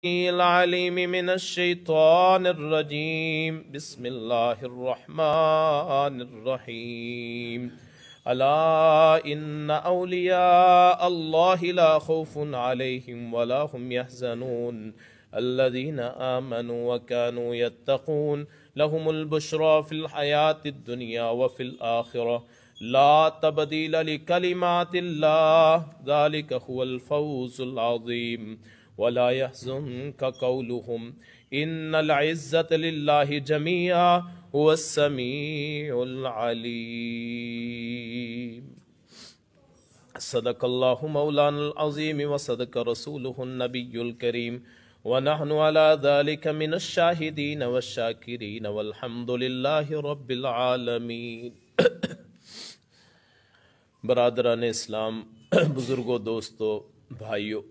العليم من الشيطان الرجيم بسم الله الرحمن الرحيم ألا إن أولياء الله لا خوف عليهم ولا هم يحزنون الذين آمنوا وكانوا يتقون لهم البشرى في الحياة الدنيا وفي الآخرة لا تبديل لكلمات الله ذلك هو الفوز العظيم ولا يحزنك قولهم إن العزة لله جميعا هو السميع العليم صدق الله مولانا العظيم وصدق رسوله النبي الكريم ونحن على ذلك من الشاهدين والشاكرين والحمد لله رب العالمين برادران اسلام، بزرگوں، دوستوں، بھائیوں،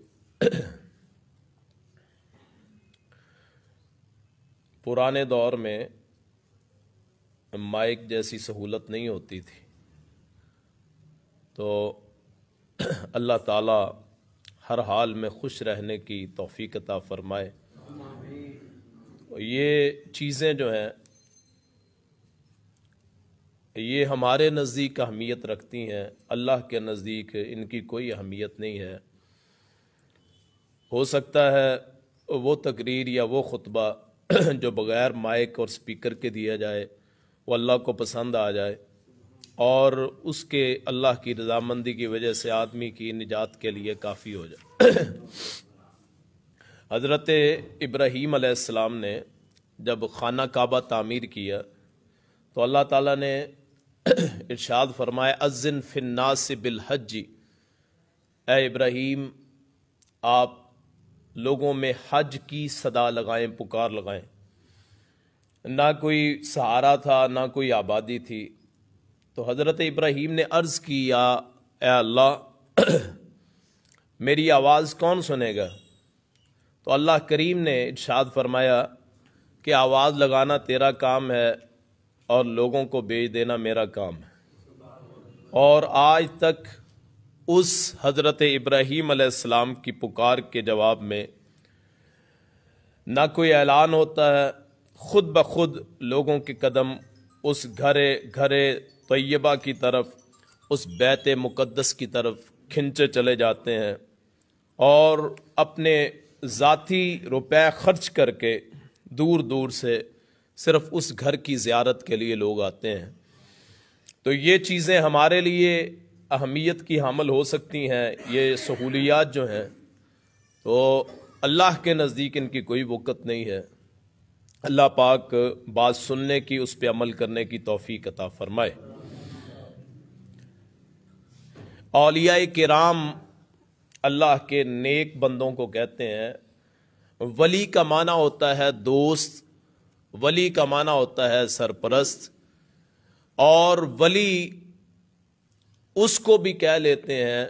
پرانے دور میں مائک جیسی سہولت نہیں ہوتی تھی، تو اللہ تعالی ہر حال میں خوش رہنے کی توفیق عطا فرمائے۔ یہ چیزیں جو ہیں یہ ہمارے نزدیک اہمیت رکھتی ہیں، اللہ کے نزدیک ان کی کوئی اہمیت نہیں ہے۔ ہو سکتا ہے وہ تقریر یا وہ خطبہ جو بغیر مائک اور سپیکر کے دیا جائے وہ اللہ کو پسند آ جائے اور اس کے اللہ کی رضامندی کی وجہ سے آدمی کی نجات کے لیے کافی ہو جائے۔ حضرت ابراہیم علیہ السلام نے جب خانہ کعبہ تعمیر کیا تو اللہ تعالیٰ نے ارشاد فرمایا اذن فی الناس بالحج، اے ابراہیم آپ لوگوں میں حج کی صدا لگائیں، پکار لگائیں۔ نہ کوئی سہارا تھا، نہ کوئی آبادی تھی، تو حضرت ابراہیم نے عرض کی یا اے اللہ میری آواز کون سنے گا؟ تو اللہ کریم نے ارشاد فرمایا کہ آواز لگانا تیرا کام ہے اور لوگوں کو بھیج دینا میرا کام ہے۔ اور آج تک اس حضرت ابراہیم علیہ السلام کی پکار کے جواب میں نہ کوئی اعلان ہوتا ہے، خود بخود لوگوں کے قدم اس گھر طیبہ کی طرف، اس بیت مقدس کی طرف کھنچے چلے جاتے ہیں اور اپنے ذاتی روپے خرچ کر کے دور دور سے صرف اس گھر کی زیارت کے لیے لوگ آتے ہیں۔ تو یہ چیزیں ہمارے لیے اہمیت کی حامل ہو سکتی ہیں، یہ سہولیات جو ہیں تو اللہ کے نزدیک ان کی کوئی وقت نہیں ہے۔ اللہ پاک بات سننے کی، اس پہ عمل کرنے کی توفیق عطا فرمائے۔ اولیاء کرام اللہ کے نیک بندوں کو کہتے ہیں۔ ولی کا معنی ہوتا ہے دوست، ولی کا معنی ہوتا ہے سرپرست، اور ولی اس کو بھی کہہ لیتے ہیں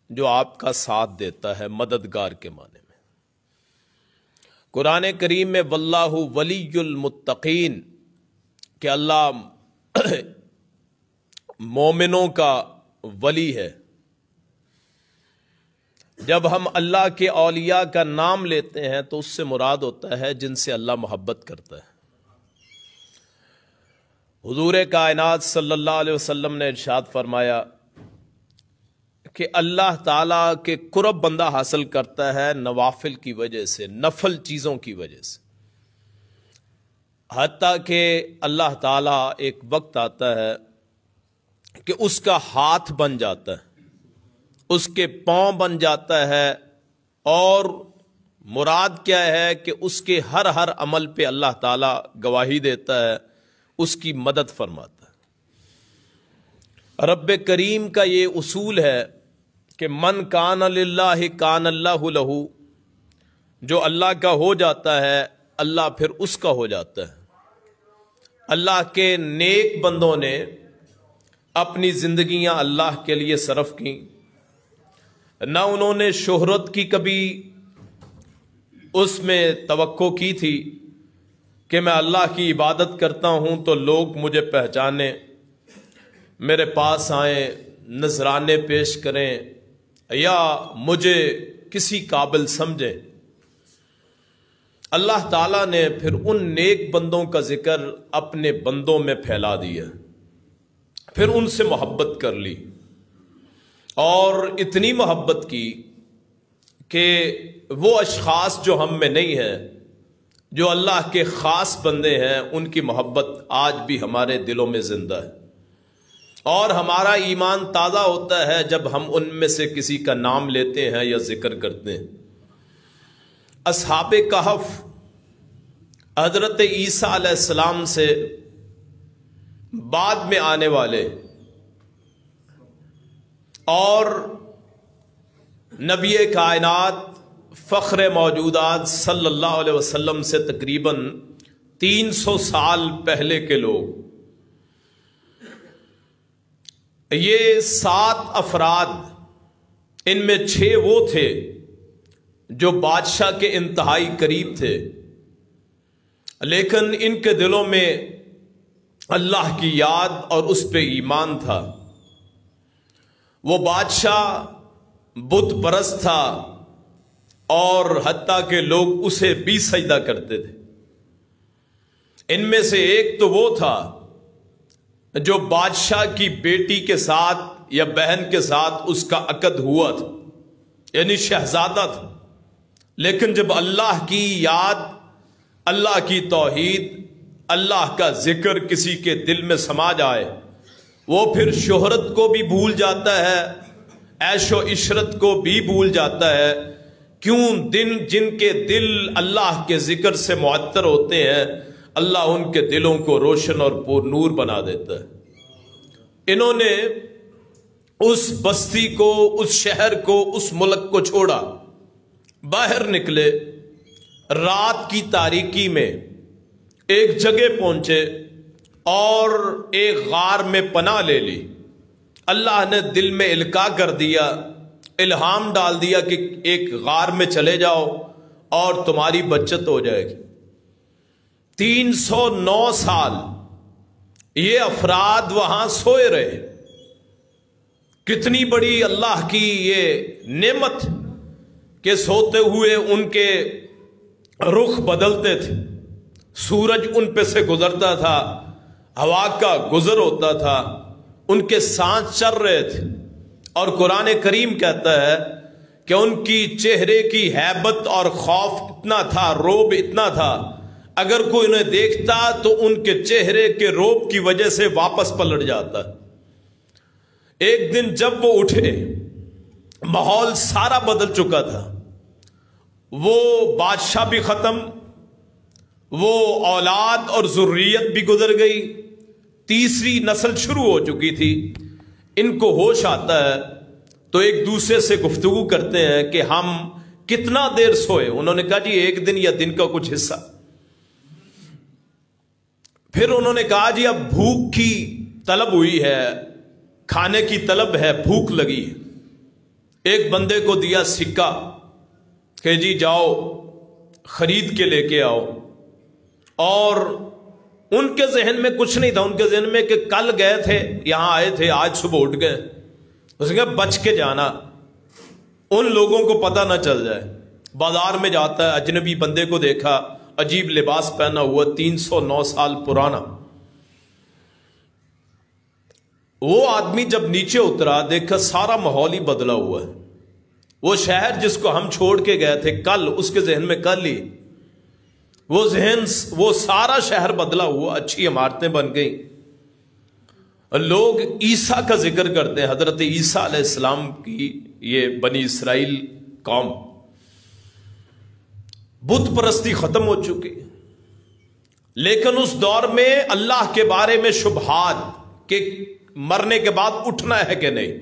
جو آپ کا ساتھ دیتا ہے، مددگار کے معنی میں۔ قرآن کریم میں واللہ ولی المتقین کہ اللہ مومنوں کا ولی ہے۔ جب ہم اللہ کے اولیاء کا نام لیتے ہیں تو اس سے مراد ہوتا ہے جن سے اللہ محبت کرتا ہے۔ حضور کائنات صلی اللہ علیہ وسلم نے ارشاد فرمایا کہ اللہ تعالیٰ کے قرب بندہ حاصل کرتا ہے نوافل کی وجہ سے، نفل چیزوں کی وجہ سے، حتیٰ کہ اللہ تعالیٰ ایک وقت آتا ہے کہ اس کا ہاتھ بن جاتا ہے، اس کے پاؤں بن جاتا ہے، اور مراد کیا ہے کہ اس کے ہر عمل پہ اللہ تعالیٰ گواہی دیتا ہے، اس کی مدد فرماتا ہے۔ رب کریم کا یہ اصول ہے کہ من کان للہ کان اللہ لہ، جو اللہ کا ہو جاتا ہے اللہ پھر اس کا ہو جاتا ہے۔ اللہ کے نیک بندوں نے اپنی زندگیاں اللہ کے لیے صرف کی، نہ انہوں نے شہرت کی کبھی اس میں توقع کی تھی کہ میں اللہ کی عبادت کرتا ہوں تو لوگ مجھے پہچانیں، میرے پاس آئیں، نذرانے پیش کریں یا مجھے کسی قابل سمجھیں۔ اللہ تعالیٰ نے پھر ان نیک بندوں کا ذکر اپنے بندوں میں پھیلا دیا، پھر ان سے محبت کر لی، اور اتنی محبت کی کہ وہ اشخاص جو ہم میں نہیں ہیں، جو اللہ کے خاص بندے ہیں، ان کی محبت آج بھی ہمارے دلوں میں زندہ ہے، اور ہمارا ایمان تازہ ہوتا ہے جب ہم ان میں سے کسی کا نام لیتے ہیں یا ذکر کرتے ہیں۔ اصحاب کہف حضرت عیسیٰ علیہ السلام سے بعد میں آنے والے اور نبی کائنات فخر موجودات صلی اللہ علیہ وسلم سے تقریباً 300 سال پہلے کے لوگ، یہ 7 افراد، ان میں 6 وہ تھے جو بادشاہ کے انتہائی قریب تھے، لیکن ان کے دلوں میں اللہ کی یاد اور اس پہ ایمان تھا۔ وہ بادشاہ بت پرست تھا، اور حتیٰ کہ لوگ اسے بھی سجدہ کرتے تھے۔ ان میں سے ایک تو وہ تھا جو بادشاہ کی بیٹی کے ساتھ یا بہن کے ساتھ اس کا عقد ہوا تھا، یعنی شہزادہ تھا، لیکن جب اللہ کی یاد، اللہ کی توحید، اللہ کا ذکر کسی کے دل میں سما جائے، وہ پھر شہرت کو بھی بھول جاتا ہے، عیش و عشرت کو بھی بھول جاتا ہے۔ کیوں؟ جن کے دل اللہ کے ذکر سے معطر ہوتے ہیں، اللہ ان کے دلوں کو روشن اور پر نور بنا دیتا ہے۔ انہوں نے اس بستی کو، اس شہر کو، اس ملک کو چھوڑا، باہر نکلے، رات کی تاریکی میں ایک جگہ پہنچے اور ایک غار میں پناہ لے لی۔ اللہ نے دل میں القاء کر دیا، الہام ڈال دیا کہ ایک غار میں چلے جاؤ اور تمہاری بچت ہو جائے گی۔ 309 سال یہ افراد وہاں سوئے رہے۔ کتنی بڑی اللہ کی یہ نعمت کہ سوتے ہوئے ان کے رخ بدلتے تھے، سورج ان پہ سے گزرتا تھا، ہوا کا گزر ہوتا تھا، ان کے سانس چل رہے تھے، اور قرآن کریم کہتا ہے کہ ان کی چہرے کی ہیبت اور خوف اتنا تھا، روب اتنا تھا، اگر کوئی انہیں دیکھتا تو ان کے چہرے کے روب کی وجہ سے واپس پلٹ جاتا۔ ایک دن جب وہ اٹھے، ماحول سارا بدل چکا تھا، وہ بادشاہ بھی ختم، وہ اولاد اور ذریت بھی گزر گئی، تیسری نسل شروع ہو چکی تھی۔ ان کو ہوش آتا ہے تو ایک دوسرے سے گفتگو کرتے ہیں کہ ہم کتنا دیر سوئے؟ انہوں نے کہا جی ایک دن یا دن کا کچھ حصہ۔ پھر انہوں نے کہا جی اب بھوک کی طلب ہوئی ہے، کھانے کی طلب ہے، بھوک لگی ہے۔ ایک بندے کو دیا سکہ کہ جی جاؤ خرید کے لے کے آؤ، اور ان کے ذہن میں کچھ نہیں تھا، ان کے ذہن میں کہ کل گئے تھے، یہاں آئے تھے، آج صبح اٹھ گئے، اس نے کہا بچ کے جانا، ان لوگوں کو پتہ نہ چل جائے۔ بازار میں جاتا ہے، اجنبی بندے کو دیکھا، عجیب لباس پہنا ہوا، 309 سال پرانا۔ وہ آدمی جب نیچے اترا، دیکھا سارا ماحول ہی بدلا ہوا ہے۔ وہ شہر جس کو ہم چھوڑ کے گئے تھے کل، اس کے ذہن میں کل ہی وہ سارا شہر بدلا ہوا، اچھی عمارتیں بن گئیں۔ لوگ عیسیٰ کا ذکر کرتے ہیں، حضرت عیسیٰ علیہ السلام کی یہ بنی اسرائیل قوم، بت پرستی ختم ہو چکی، لیکن اس دور میں اللہ کے بارے میں شبہات کہ مرنے کے بعد اٹھنا ہے کہ نہیں،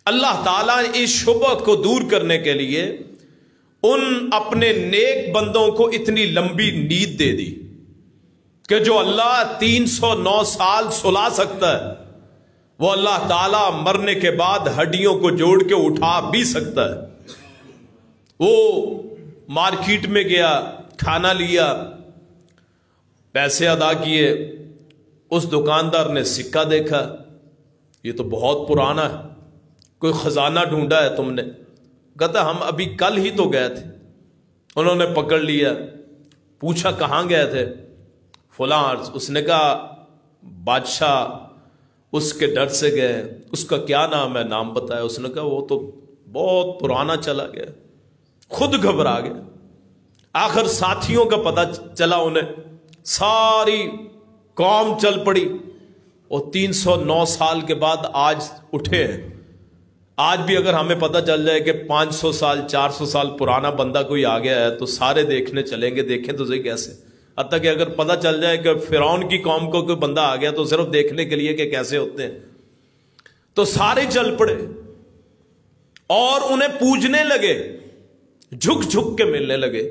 اللہ تعالیٰ نے اس شبہ کو دور کرنے کے لیے ان اپنے نیک بندوں کو اتنی لمبی نیند دے دی کہ جو اللہ 309 سال سلا سکتا ہے، وہ اللہ تعالیٰ مرنے کے بعد ہڈیوں کو جوڑ کے اٹھا بھی سکتا ہے۔ وہ مارکیٹ میں گیا، کھانا لیا، پیسے ادا کیے، اس دکاندار نے سکہ دیکھا، یہ تو بہت پرانا ہے، کوئی خزانہ ڈھونڈا ہے تم نے؟ کہتا ہم ابھی کل ہی تو گئے تھے، انہوں نے پکڑ لیا، پوچھا کہاں گئے تھے؟ فلاں عرض۔ اس نے کہا بادشاہ اس کے ڈر سے گئے، اس کا کیا نام ہے؟ نام بتایا۔ اس نے کہا وہ تو بہت پرانا چلا گیا۔ خود گھبرا گیا۔ آخر ساتھیوں کا پتہ چلا انہیں، ساری قوم چل پڑی، اور 309 سال کے بعد آج اٹھے ہیں۔ آج بھی اگر ہمیں پتہ چل جائے کہ 500 سال 400 سال پرانا بندہ کوئی آ گیا ہے تو سارے دیکھنے چلیں گے، دیکھیں تو صحیح کیسے۔ حتیٰ کہ اگر پتہ چل جائے کہ فرعون کی قوم کو کوئی بندہ آ گیا تو صرف دیکھنے کے لیے کہ کیسے ہوتے ہیں، تو سارے چل پڑے اور انہیں پوجنے لگے، جھک جھک کے ملنے لگے۔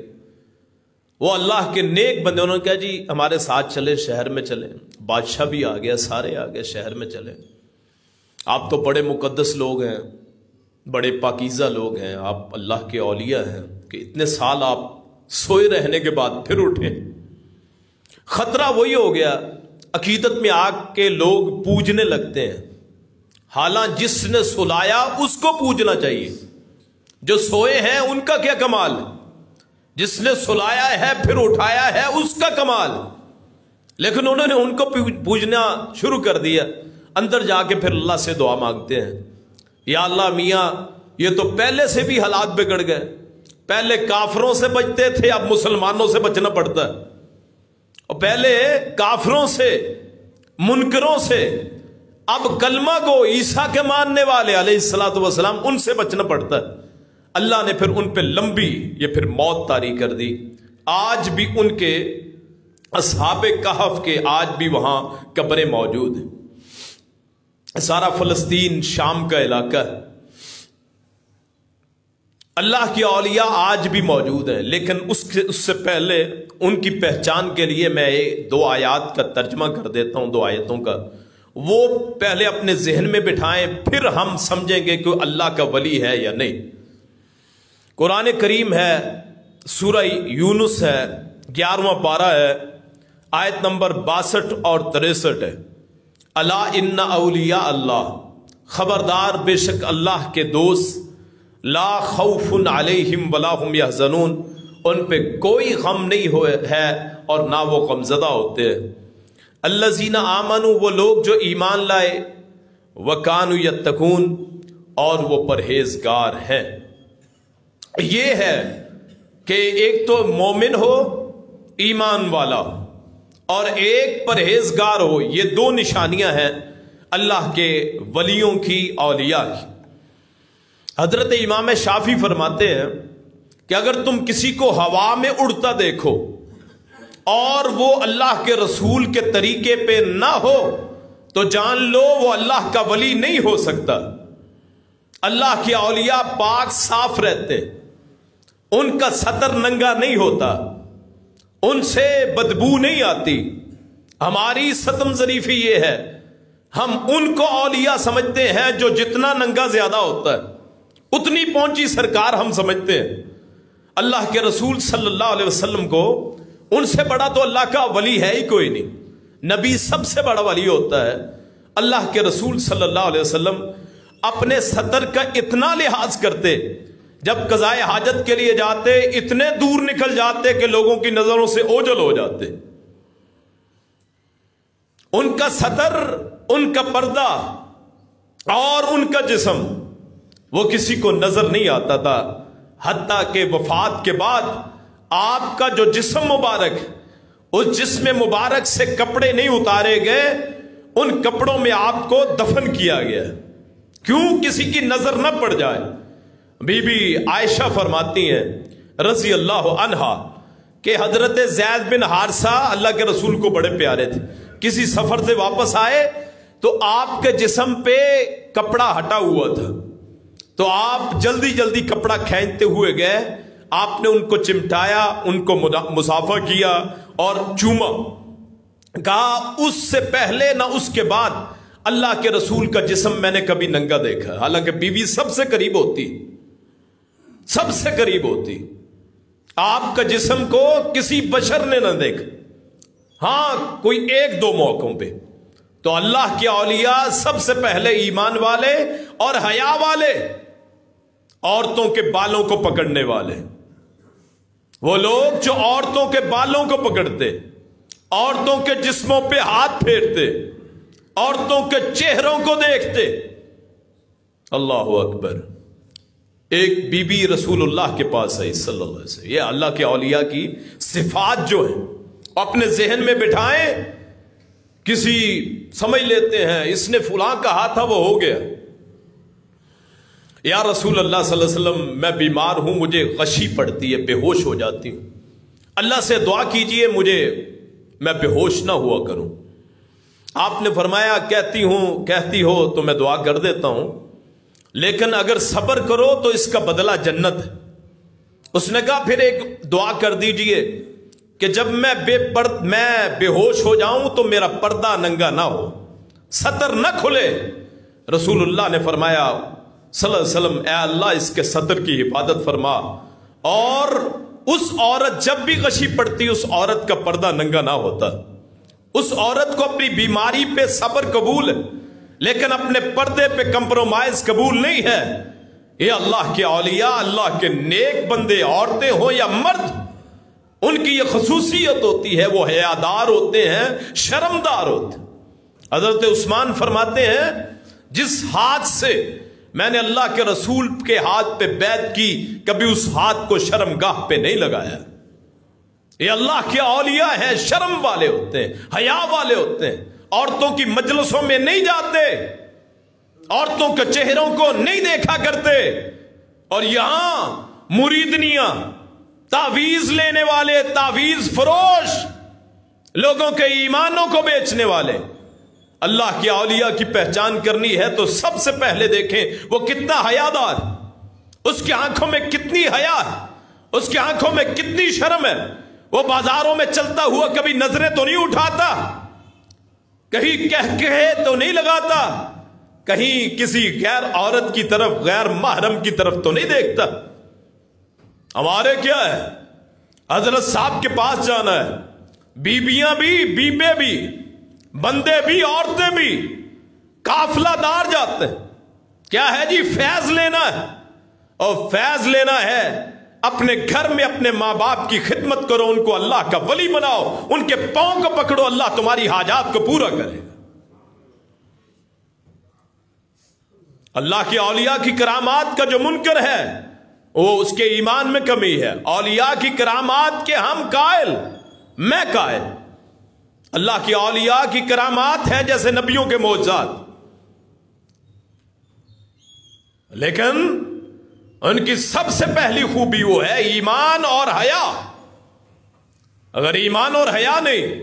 وہ اللہ کے نیک بندے، انہوں نے کہا جی ہمارے ساتھ چلے، شہر میں چلیں۔ بادشاہ بھی آ گیا، سارے آ گئے، شہر میں چلے۔ آپ تو بڑے مقدس لوگ ہیں، بڑے پاکیزہ لوگ ہیں، آپ اللہ کے اولیاء ہیں کہ اتنے سال آپ سوئے رہنے کے بعد پھر اٹھے۔ خطرہ وہی ہو گیا، عقیدت میں آ کے لوگ پوجنے لگتے ہیں، حالانکہ جس نے سلایا اس کو پوجنا چاہیے۔ جو سوئے ہیں ان کا کیا کمال، جس نے سلایا ہے پھر اٹھایا ہے اس کا کمال۔ لیکن انہوں نے ان کو پوجنا شروع کر دیا۔ اندر جا کے پھر اللہ سے دعا مانگتے ہیں، یا اللہ میاں یہ تو پہلے سے بھی حالات بگڑ گئے، پہلے کافروں سے بچتے تھے اب مسلمانوں سے بچنا پڑتا ہے، اور پہلے کافروں سے منکروں سے اب کلمہ کو عیسیٰ کے ماننے والے علیہ الصلوۃ والسلام ان سے بچنا پڑتا ہے۔ اللہ نے پھر ان پہ لمبی یہ پھر موت طاری کر دی۔ آج بھی ان کے اصحاب کہف کے آج بھی وہاں قبریں موجود ہیں۔ سارا فلسطین شام کا علاقہ ہے، اللہ کی اولیاء آج بھی موجود ہیں۔ لیکن اس سے پہلے ان کی پہچان کے لیے میں 2 آیات کا ترجمہ کر دیتا ہوں، 2 آیتوں کا، وہ پہلے اپنے ذہن میں بٹھائیں، پھر ہم سمجھیں گے کہ اللہ کا ولی ہے یا نہیں۔ قرآن کریم ہے، سورہ یونس ہے، 11واں پارہ ہے، آیت نمبر 62 اور 63 ہے۔ الا ان اولیاء اللہ، خبردار بے شک اللہ کے دوست، لا خوف علیہم ولا هم یحزنون، ان پہ کوئی غم نہیں ہوئے ہے اور نہ وہ غمزدہ ہوتے ہیں۔ الذین آمنوا، وہ لوگ جو ایمان لائے، وکانوا یتقون، اور وہ پرہیزگار ہیں۔ یہ ہے کہ ایک تو مومن ہو، ایمان والا ہو، اور ایک پرہیزگار ہو۔ یہ 2 نشانیاں ہیں اللہ کے ولیوں کی، اولیاء کی۔ حضرت امام شافعی فرماتے ہیں کہ اگر تم کسی کو ہوا میں اڑتا دیکھو اور وہ اللہ کے رسول کے طریقے پہ نہ ہو تو جان لو وہ اللہ کا ولی نہیں ہو سکتا۔ اللہ کے اولیاء پاک صاف رہتے، ان کا سطر ننگا نہیں ہوتا، ان سے بدبو نہیں آتی۔ ہماری ستم ظریفی یہ ہے، ہم ان کو اولیاء سمجھتے ہیں جو جتنا ننگا زیادہ ہوتا ہے اتنی پہنچی سرکار ہم سمجھتے ہیں۔ اللہ کے رسول صلی اللہ علیہ وسلم کو ان سے بڑا تو اللہ کا ولی ہے ہی کوئی نہیں۔ نبی سب سے بڑا ولی ہوتا ہے، اللہ کے رسول صلی اللہ علیہ وسلم اپنے سطر کا اتنا لحاظ کرتے، جب قضائے حاجت کے لیے جاتے اتنے دور نکل جاتے کہ لوگوں کی نظروں سے اوجھل ہو جاتے۔ ان کا سطر، ان کا پردہ اور ان کا جسم وہ کسی کو نظر نہیں آتا تھا، حتیٰ کہ وفات کے بعد آپ کا جو جسم مبارک، اس جسم مبارک سے کپڑے نہیں اتارے گئے، ان کپڑوں میں آپ کو دفن کیا گیا، کیوں؟ کسی کی نظر نہ پڑ جائے۔ بی بی عائشہ فرماتی ہیں رضی اللہ عنہا کہ حضرت زید بن حارثہ اللہ کے رسول کو بڑے پیارے تھے، کسی سفر سے واپس آئے تو آپ کے جسم پہ کپڑا ہٹا ہوا تھا، تو آپ جلدی جلدی کپڑا کھینچتے ہوئے گئے، آپ نے ان کو چمٹایا، ان کو مصافحہ کیا اور چوما، کہا اس سے پہلے نہ اس کے بعد اللہ کے رسول کا جسم میں نے کبھی ننگا دیکھا۔ حالانکہ بیوی سب سے قریب ہوتی، سب سے قریب ہوتی، آپ کا جسم کو کسی بشر نے نہ دیکھا، ہاں کوئی 1-2 موقعوں پہ۔ تو اللہ کے اولیاء سب سے پہلے ایمان والے اور حیا والے، عورتوں کے بالوں کو پکڑنے والے، وہ لوگ جو عورتوں کے بالوں کو پکڑتے، عورتوں کے جسموں پہ ہاتھ پھیرتے، عورتوں کے چہروں کو دیکھتے. اللہ اکبر. ایک بی بی رسول اللہ کے پاس آئی صلی اللہ علیہ وسلم. یہ اللہ کے اولیاء کی صفات جو ہیں اپنے ذہن میں بٹھائیں. کسی سمجھ لیتے ہیں اس نے فلاں کہا تھا وہ ہو گیا. یا رسول اللہ صلی اللہ علیہ وسلم میں بیمار ہوں، مجھے غشی پڑتی ہے، بے ہوش ہو جاتی ہوں، اللہ سے دعا کیجئے مجھے میں بے ہوش نہ ہوا کروں. آپ نے فرمایا کہتی ہو تو میں دعا کر دیتا ہوں، لیکن اگر صبر کرو تو اس کا بدلہ جنت ہے. اس نے کہا پھر ایک دعا کر دیجئے کہ جب میں بے ہوش ہو جاؤں تو میرا پردہ ننگا نہ ہو، سطر نہ کھلے. رسول اللہ نے فرمایا صلی اللہ علیہ وسلم اے اللہ اس کے سطر کی حفاظت فرما، اور اس عورت جب بھی غشی پڑتی اس عورت کا پردہ ننگا نہ ہوتا. اس عورت کو اپنی بیماری پہ صبر قبول ہے لیکن اپنے پردے پہ کمپرومائز قبول نہیں ہے. یہ اللہ کے اولیاء، اللہ کے نیک بندے، عورتیں ہوں یا مرد، ان کی یہ خصوصیت ہوتی ہے، وہ حیادار ہوتے ہیں، شرمدار ہوتے ہیں. حضرت عثمان فرماتے ہیں جس ہاتھ سے میں نے اللہ کے رسول کے ہاتھ پہ بیعت کی کبھی اس ہاتھ کو شرمگاہ پہ نہیں لگایا. یہ اللہ کے اولیاء ہیں، شرم والے ہوتے ہیں، حیا والے ہوتے ہیں، عورتوں کی مجلسوں میں نہیں جاتے، عورتوں کے چہروں کو نہیں دیکھا کرتے. اور یہاں مریدنیاں، تعویذ لینے والے، تعویذ فروش، لوگوں کے ایمانوں کو بیچنے والے. اللہ کی اولیاء کی پہچان کرنی ہے تو سب سے پہلے دیکھیں وہ کتنا حیادار، اس کی آنکھوں میں کتنی حیا ہے، اس کی آنکھوں میں کتنی شرم ہے. وہ بازاروں میں چلتا ہوا کبھی نظریں تو نہیں اٹھاتا، کہیں کہے تو نہیں لگاتا، کہیں کسی غیر عورت کی طرف، غیر محرم کی طرف تو نہیں دیکھتا. ہمارے کیا ہے، حضرت صاحب کے پاس جانا ہے، بیبیاں بھی، بیبے بھی، بندے بھی، عورتیں بھی، قافلہ دار جاتے ہیں. کیا ہے جی، فیض لینا ہے. اور فیض لینا ہے اپنے گھر میں اپنے ماں باپ کی خدمت کرو، ان کو اللہ کا ولی بناؤ، ان کے پاؤں کو پکڑو، اللہ تمہاری حاجات کو پورا کرے گا. اللہ کی اولیاء کی کرامات کا جو منکر ہے وہ اس کے ایمان میں کمی ہے. اولیاء کی کرامات کے ہم قائل، میں قائل. اللہ کی اولیاء کی کرامات ہیں جیسے نبیوں کے معجزات، لیکن ان کی سب سے پہلی خوبی وہ ہے ایمان اور حیا. اگر ایمان اور حیا نہیں،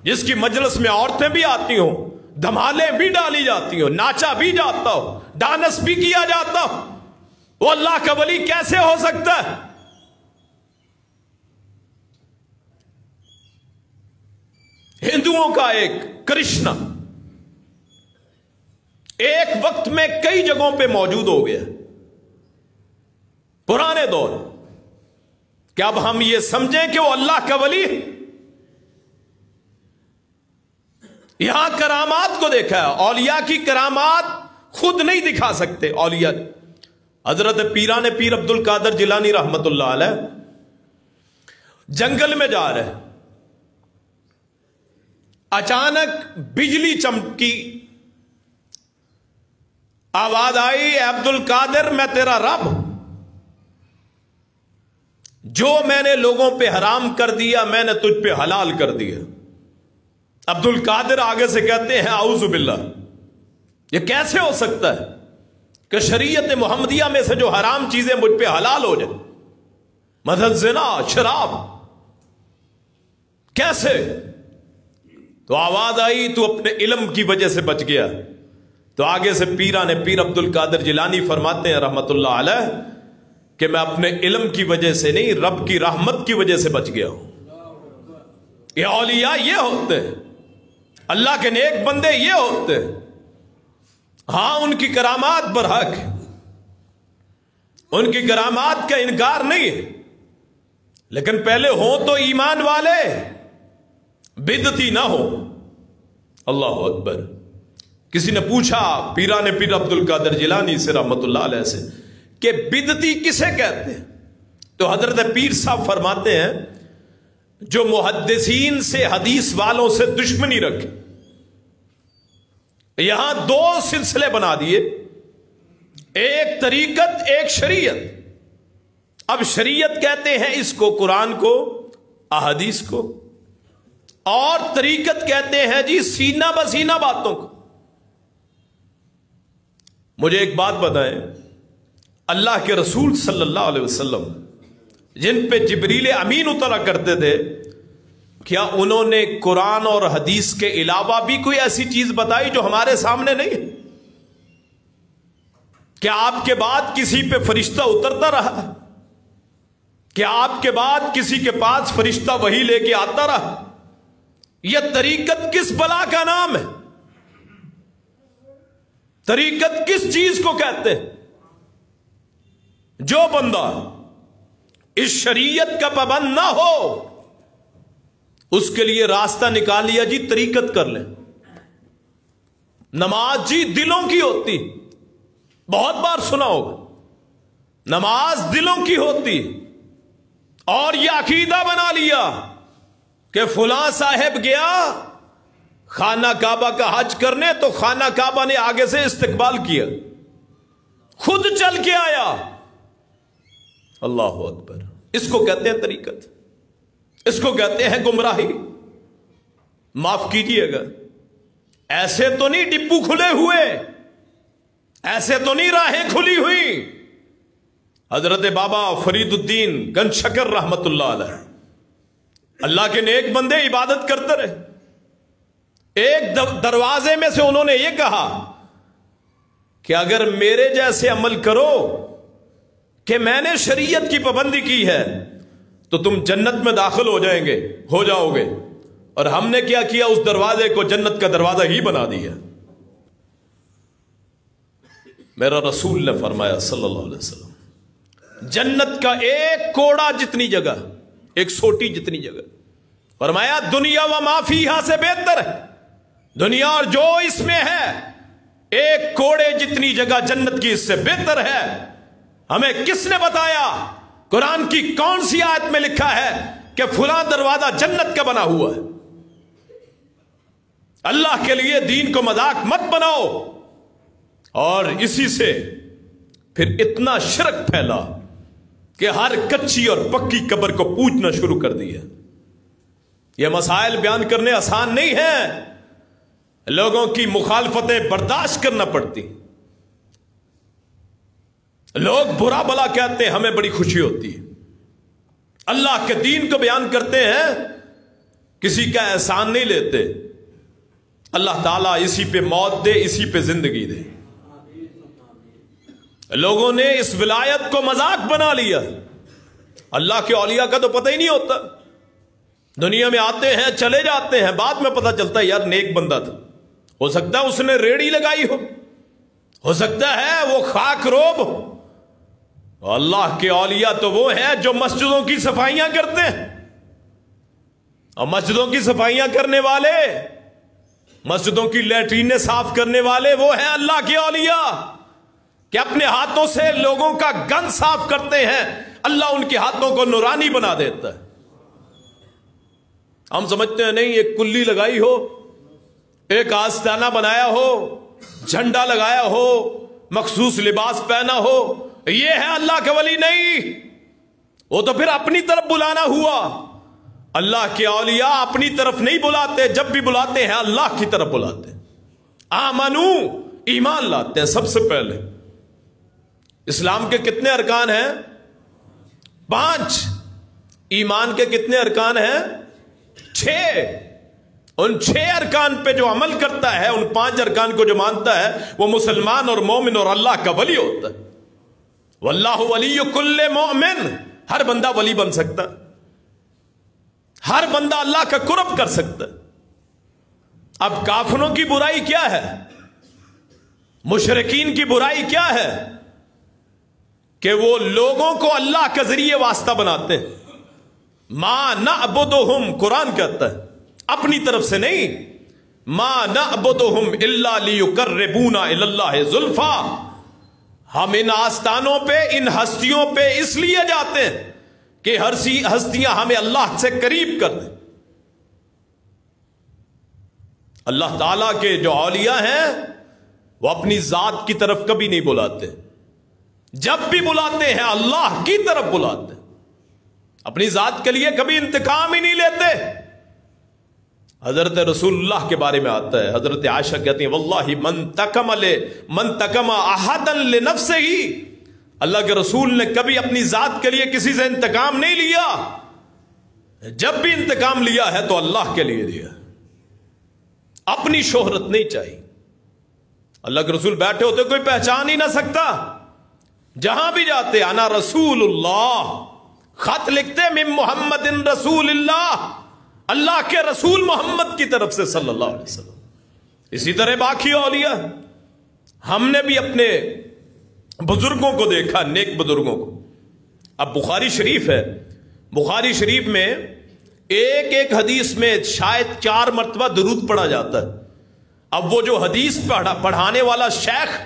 جس کی مجلس میں عورتیں بھی آتی ہوں، دھمالیں بھی ڈالی جاتی ہوں، ناچا بھی جاتا ہو، ڈانس بھی کیا جاتا ہو، وہ اللہ کا ولی کیسے ہو سکتا ہے؟ ہندوؤں کا ایک کرشنا ایک وقت میں کئی جگہوں پہ موجود ہو گیا پرانے دور. کہ اب ہم یہ سمجھیں کہ وہ اللہ کا ولی. یہاں کرامات کو دیکھا ہے، اولیاء کی کرامات خود نہیں دکھا سکتے اولیاء. حضرت پیران پیر عبد القادر جیلانی رحمت اللہ علیہ جنگل میں جا رہے، اچانک بجلی چمکی، آواز آئی اے عبد القادر میں تیرا رب ہوں، جو میں نے لوگوں پہ حرام کر دیا میں نے تجھ پہ حلال کر دیا. عبد القادر آگے سے کہتے ہیں اعوذ باللہ، یہ کیسے ہو سکتا ہے کہ شریعت محمدیہ میں سے جو حرام چیزیں مجھ پہ حلال ہو جائیں، مثلا زنا، شراب، کیسے؟ تو آواز آئی تو اپنے علم کی وجہ سے بچ گیا. تو آگے سے پیران پیر عبد القادر جیلانی فرماتے ہیں رحمت اللہ علیہ کہ میں اپنے علم کی وجہ سے نہیں، رب کی رحمت کی وجہ سے بچ گیا ہوں. یہ اولیاء یہ ہوتے ہیں، اللہ کے نیک بندے یہ ہوتے ہیں. ہاں ان کی کرامات برحق ہے، ان کی کرامات کا انکار نہیں ہے، لیکن پہلے ہوں تو ایمان والے، بدعتی نہ ہو. اللہ اکبر. کسی نے پوچھا پیران پیر عبد القادر جیلانی سے رحمت اللہ علیہ سے کہ بدعتی کسے کہتے ہیں؟ تو حضرت پیر صاحب فرماتے ہیں جو محدثین سے حدیث والوں سے دشمنی رکھے، یہاں دو سلسلے بنا دیے، ایک طریقت ایک شریعت۔ اب شریعت کہتے ہیں اس کو قرآن کو، احادیث کو، اور طریقت کہتے ہیں جی سینہ بسینہ باتوں کو۔ مجھے ایک بات بتائیں، اللہ کے رسول صلی اللہ علیہ وسلم جن پہ جبریل امین اترا کرتے تھے، کیا انہوں نے قرآن اور حدیث کے علاوہ بھی کوئی ایسی چیز بتائی جو ہمارے سامنے نہیں ہے؟ کیا آپ کے بعد کسی پہ فرشتہ اترتا رہا؟ کیا آپ کے بعد کسی کے پاس فرشتہ وہی لے کے آتا رہا؟ یہ طریقت کس بلا کا نام ہے؟ طریقت کس چیز کو کہتے ہیں؟ جو بندہ اس شریعت کا پابند نہ ہو اس کے لیے راستہ نکال لیا جی طریقت کر لیں۔ نماز جی دلوں کی ہوتی، بہت بار سنا ہوگا، نماز دلوں کی ہوتی، اور یہ عقیدہ بنا لیا کہ فلاں صاحب گیا خانہ کعبہ کا حج کرنے تو خانہ کعبہ نے آگے سے استقبال کیا، خود چل کے آیا۔ اللہ اکبر، اس کو کہتے ہیں طریقت، اس کو کہتے ہیں گمراہی۔ معاف کیجیے گا، ایسے تو نہیں ڈپو کھلے ہوئے، ایسے تو نہیں راہیں کھلی ہوئی۔ حضرت بابا فرید الدین گنج شکر رحمت اللہ علیہ، اللہ کے نیک بندے عبادت کرتے رہے۔ ایک دروازے میں سے انہوں نے یہ کہا کہ اگر میرے جیسے عمل کرو کہ میں نے شریعت کی پابندی کی ہے تو تم جنت میں داخل ہو جاؤ گے، اور ہم نے کیا کیا؟ اس دروازے کو جنت کا دروازہ ہی بنا دیا۔ میرا رسول نے فرمایا صلی اللہ علیہ وسلم، جنت کا ایک کوڑا جتنی جگہ، ایک سوٹی جتنی جگہ، فرمایا دنیا و ما فیہا سے بہتر ہے، دنیا اور جو اس میں ہے ایک کوڑے جتنی جگہ جنت کی اس سے بہتر ہے۔ ہمیں کس نے بتایا؟ قرآن کی کون سی آیت میں لکھا ہے کہ فلاں دروازہ جنت کا بنا ہوا ہے؟ اللہ کے لیے دین کو مذاق مت بناؤ۔ اور اسی سے پھر اتنا شرک پھیلا کہ ہر کچی اور پکی قبر کو پوجنا شروع کر دیا۔ یہ مسائل بیان کرنے آسان نہیں ہیں، لوگوں کی مخالفتیں برداشت کرنا پڑتی۔ لوگ برا بلا کہتے ہیں، ہمیں بڑی خوشی ہوتی ہے۔ اللہ کے دین کو بیان کرتے ہیں، کسی کا احسان نہیں لیتے۔ اللہ تعالیٰ اسی پہ موت دے، اسی پہ زندگی دے۔ لوگوں نے اس ولایت کو مذاق بنا لیا۔ اللہ کے اولیاء کا تو پتہ ہی نہیں ہوتا، دنیا میں آتے ہیں چلے جاتے ہیں، بعد میں پتہ چلتا ہے یار نیک بندہ تھا، ہو سکتا ہے اس نے ریڑھی لگائی ہو سکتا ہے وہ خاک روب ہو۔ اللہ کے اولیاء تو وہ ہیں جو مسجدوں کی صفائیاں کرتے ہیں، اور مسجدوں کی صفائیاں کرنے والے، مسجدوں کی لیٹرینیں صاف کرنے والے وہ ہیں اللہ کے اولیاء، کہ اپنے ہاتھوں سے لوگوں کا گند صاف کرتے ہیں، اللہ ان کے ہاتھوں کو نورانی بنا دیتا ہے۔ ہم سمجھتے ہیں نہیں، ایک کلی لگائی ہو، ایک آستانہ بنایا ہو، جھنڈا لگایا ہو، مخصوص لباس پہنا ہو، یہ ہے اللہ کا ولی؟ نہیں، وہ تو پھر اپنی طرف بلانا ہوا۔ اللہ کے اولیاء اپنی طرف نہیں بلاتے، جب بھی بلاتے ہیں اللہ کی طرف بلاتے ہیں۔ آمنو، ایمان لاتے ہیں سب سے پہلے۔ اسلام کے کتنے ارکان ہیں؟ 5۔ ایمان کے کتنے ارکان ہیں؟ 6۔ ان 6 ارکان پہ جو عمل کرتا ہے، ان 5 ارکان کو جو مانتا ہے، وہ مسلمان اور مومن اور اللہ کا ولی ہوتا ہے۔ واللہ ولی کل مومن، ہر بندہ ولی بن سکتا ہے، ہر بندہ اللہ کا قرب کر سکتا ہے۔ اب کافروں کی برائی کیا ہے؟ مشرکین کی برائی کیا ہے؟ کہ وہ لوگوں کو اللہ کا ذریعے واسطہ بناتے ہیں۔ ما نعبدہم، قرآن کہتا ہے اپنی طرف سے نہیں، ما نعبدہم الا لیقربونا الی اللہ زلفیٰ، ہم ان آستانوں پہ، ان ہستیوں پہ اس لیے جاتے ہیں کہ ہر سی ہستیاں ہمیں اللہ سے قریب کر دیں. اللہ تعالیٰ کے جو اولیاء ہیں وہ اپنی ذات کی طرف کبھی نہیں بلاتے. جب بھی بلاتے ہیں اللہ کی طرف بلاتے ہیں. اپنی ذات کے لیے کبھی انتقام ہی نہیں لیتے. حضرت رسول اللہ کے بارے میں آتا ہے, حضرت عائشہ کہتی ہیں واللہ من تکم احدا لنفسہ, اللہ کے رسول نے کبھی اپنی ذات کے لیے کسی سے انتقام نہیں لیا. جب بھی انتقام لیا ہے تو اللہ کے لیے لیا, اپنی شہرت نہیں چاہیے. اللہ کے رسول بیٹھے ہوتے کوئی پہچان ہی نہ سکتا. جہاں بھی جاتے انا رسول اللہ, خط لکھتے من محمد رسول اللہ, اللہ کے رسول محمد کی طرف سے صلی اللہ علیہ وسلم. اسی طرح باقی اولیاء, ہم نے بھی اپنے بزرگوں کو دیکھا, نیک بزرگوں کو. اب بخاری شریف ہے, بخاری شریف میں ایک ایک حدیث میں شاید 4 مرتبہ درود پڑھا جاتا ہے. اب وہ جو حدیث پڑھانے والا شیخ,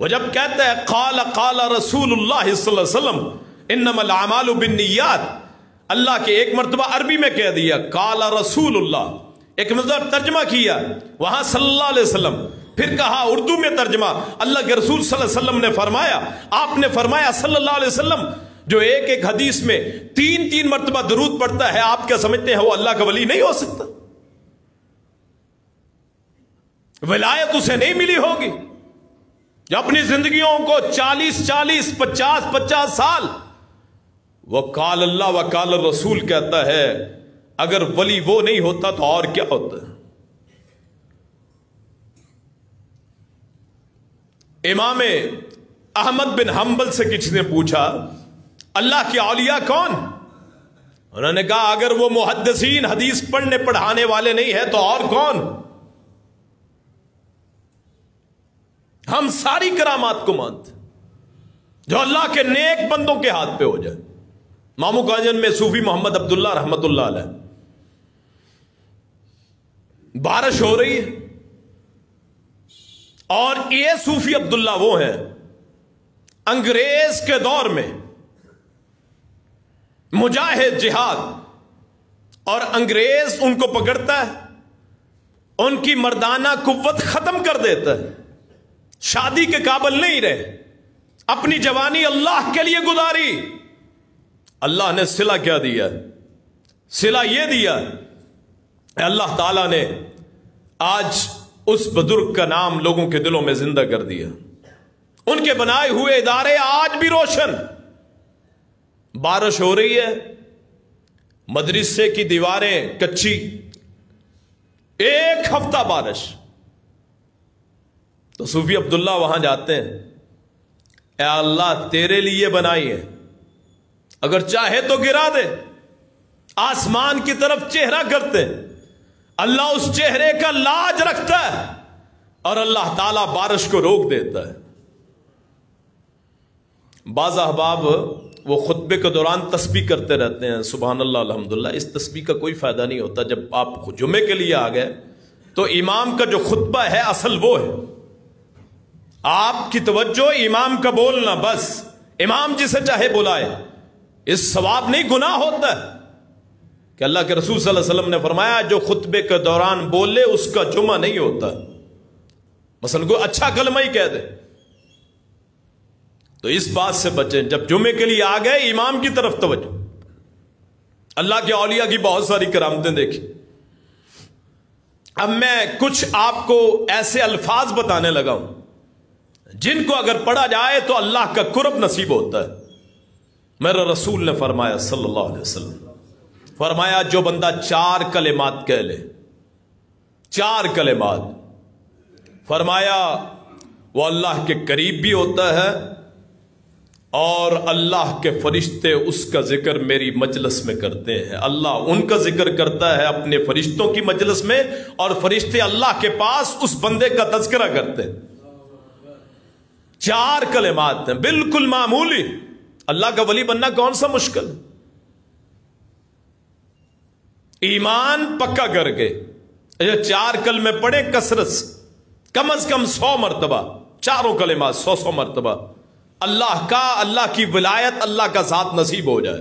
وہ جب کہتا ہے قال رسول اللہ صلی اللہ علیہ وسلم انما الاعمال بالنیات, اللہ کے ایک مرتبہ عربی میں کہہ دیا قال رسول اللہ, ایک مرتبہ ترجمہ کیا وہاں صلی اللہ علیہ وسلم, پھر کہا اردو میں ترجمہ اللہ کے رسول صلی اللہ علیہ وسلم نے فرمایا, آپ نے فرمایا صلی اللہ علیہ وسلم. جو ایک ایک حدیث میں 3 مرتبہ درود پڑھتا ہے, آپ کیا سمجھتے ہیں وہ اللہ کا ولی نہیں ہو سکتا؟ ولایت اسے نہیں ملی ہوگی جو اپنی زندگیوں کو 40 50 سال وہ قال اللہ و قال رسول کہتا ہے. اگر ولی وہ نہیں ہوتا تو اور کیا ہوتا ہے؟ امام احمد بن حنبل سے کسی نے پوچھا اللہ کے اولیاء کون؟ انہوں نے کہا اگر وہ محدثین حدیث پڑھنے پڑھانے والے نہیں ہیں تو اور کون؟ ہم ساری کرامات کو مانتے جو اللہ کے نیک بندوں کے ہاتھ پہ ہو جائے. مامو کاجن میں صوفی محمد عبداللہ رحمت اللہ علیہ, بارش ہو رہی ہے اور یہ صوفی عبداللہ وہ ہیں انگریز کے دور میں مجاہد جہاد, اور انگریز ان کو پکڑتا ہے, ان کی مردانہ قوت ختم کر دیتا ہے, شادی کے قابل نہیں رہے, اپنی جوانی اللہ کے لیے گزاری. اللہ نے صلہ کیا دیا؟ صلہ یہ دیا اللہ تعالیٰ نے آج اس بزرگ کا نام لوگوں کے دلوں میں زندہ کر دیا. ان کے بنائے ہوئے ادارے آج بھی روشن. بارش ہو رہی ہے, مدرسے کی دیواریں کچی, 1 ہفتہ بارش, تو صوفی عبداللہ وہاں جاتے ہیں, اے اللہ تیرے لیے بنائی ہے, اگر چاہے تو گرا دے. آسمان کی طرف چہرہ کرتے, اللہ اس چہرے کا لاج رکھتا ہے اور اللہ تعالیٰ بارش کو روک دیتا ہے. بعض احباب وہ خطبے کے دوران تسبیح کرتے رہتے ہیں سبحان اللہ الحمدللہ. اس تسبیح کا کوئی فائدہ نہیں ہوتا. جب آپ جمعے کے لیے آ گئے تو امام کا جو خطبہ ہے اصل وہ ہے, آپ کی توجہ امام کا بولنا, بس امام جسے چاہے بلائے. اس ثواب نہیں گناہ ہوتا ہے کہ اللہ کے رسول صلی اللہ علیہ وسلم نے فرمایا جو خطبے کے دوران بولے اس کا جمعہ نہیں ہوتا. مثلا کوئی اچھا کلمہ ہی کہہ دے تو اس بات سے بچیں. جب جمعے کے لیے آ گئے امام کی طرف توجہ. اللہ کے اولیاء کی بہت ساری کرامتیں دیکھی. اب میں کچھ آپ کو ایسے الفاظ بتانے لگا ہوں جن کو اگر پڑھا جائے تو اللہ کا قرب نصیب ہوتا ہے. میرے رسول نے فرمایا صلی اللہ علیہ وسلم, فرمایا جو بندہ 4 کلمات کہہ لے, 4 کلمات, فرمایا وہ اللہ کے قریب بھی ہوتا ہے اور اللہ کے فرشتے اس کا ذکر میری مجلس میں کرتے ہیں. اللہ ان کا ذکر کرتا ہے اپنے فرشتوں کی مجلس میں اور فرشتے اللہ کے پاس اس بندے کا تذکرہ کرتے ہیں. 4 کلمات ہیں, بالکل معمولی. اللہ کا ولی بننا کون سا مشکل؟ ایمان پکا کر کے 4 کلمے پڑھے کثرت سے, کم از کم 100 مرتبہ, 4 کلمات 100 مرتبہ, اللہ کی ولایت اللہ کا ذات نصیب ہو جائے.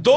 2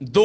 2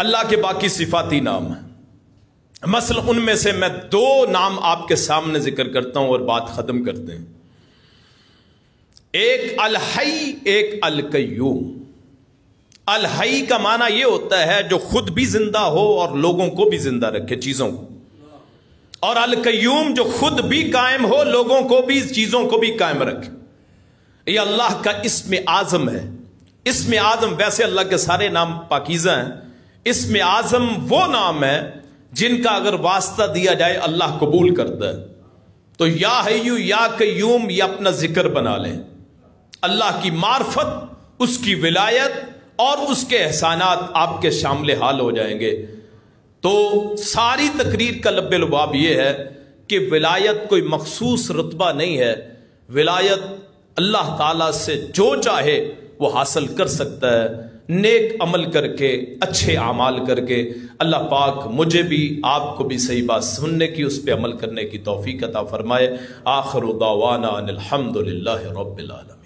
اللہ کے باقی صفاتی نام ہیں، مثلا ان میں سے میں 2 نام آپ کے سامنے ذکر کرتا ہوں اور بات ختم کرتے ہیں۔ ایک الحی، ایک القیوم۔ الحی کا معنی یہ ہوتا ہے جو خود بھی زندہ ہو اور لوگوں کو بھی زندہ رکھے، چیزوں کو، اور القیوم جو خود بھی قائم ہو، لوگوں کو بھی، چیزوں کو بھی قائم رکھے۔ یہ اللہ کا اسم اعظم ہے۔ اسم اعظم، ویسے اللہ کے سارے نام پاکیزہ ہیں، اسم اعظم وہ نام ہے جن کا اگر واسطہ دیا جائے اللہ قبول کرتا ہے۔ تو یا حیو یا قیوم یہ اپنا ذکر بنا لیں، اللہ کی معرفت، اس کی ولایت اور اس کے احسانات آپ کے شامل حال ہو جائیں گے۔ تو ساری تقریر کا لب لباب یہ ہے کہ ولایت کوئی مخصوص رتبہ نہیں ہے، ولایت اللہ تعالیٰ سے جو چاہے وہ حاصل کر سکتا ہے، نیک عمل کر کے، اچھے اعمال کر کے۔ اللہ پاک مجھے بھی، آپ کو بھی صحیح بات سننے کی، اس پہ عمل کرنے کی توفیق عطا فرمائے۔ آخر دعوانا ان الحمد للہ رب العالمین۔